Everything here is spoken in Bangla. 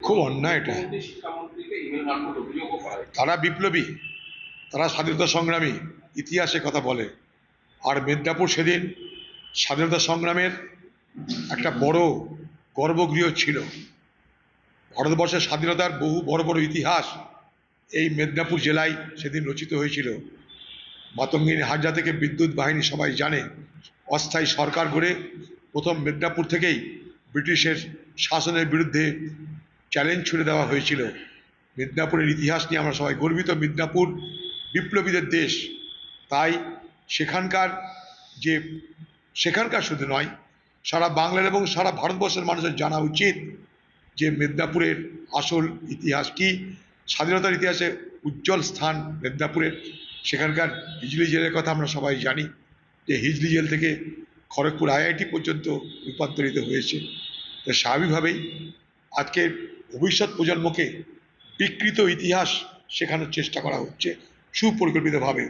খুব অন্যায় এটা। তারা বিপ্লবী, তারা স্বাধীনতা সংগ্রামী, ইতিহাসে কথা বলে। আর মেদিনীপুর সেদিন স্বাধীনতা সংগ্রামের একটা বড় গর্ভগৃহ ছিল। ভারতবর্ষের স্বাধীনতার বহু বড় বড় ইতিহাস এই মেদিনীপুর জেলায় সেদিন রচিত হয়েছিল। মাতঙ্গিনী হাজরা থেকে বিদ্যুৎ বাহিনী সবাই জানে। অস্থায়ী সরকার গড়ে প্রথম মেদিনীপুর থেকেই ব্রিটিশের শাসনের বিরুদ্ধে চ্যালেঞ্জ ছুড়ে দেওয়া হয়েছিল। মেদিনীপুরের ইতিহাস নিয়ে আমরা সবাই গর্বিত। মেদিনীপুর বিপ্লবীদের দেশ। তাই সেখানকার শুধু নয়, সারা বাংলার এবং সারা ভারতবর্ষের মানুষের জানা উচিত যে মেদিনীপুরের আসল ইতিহাস কি। স্বাধীনতার ইতিহাসে উজ্জ্বল স্থান মেদিনীপুরের। সেখানকার হিজলি জেলের কথা আমরা সবাই জানি, যে হিজলি জেল থেকে খড়গপুর IIT পর্যন্ত রূপান্তরিত হয়েছে। তো স্বাভাবিকভাবেই আজকে ভবিষ্যৎ প্রজন্মকে বিকৃত ইতিহাস শেখানোর চেষ্টা করা হচ্ছে সুপরিকল্পিতভাবে।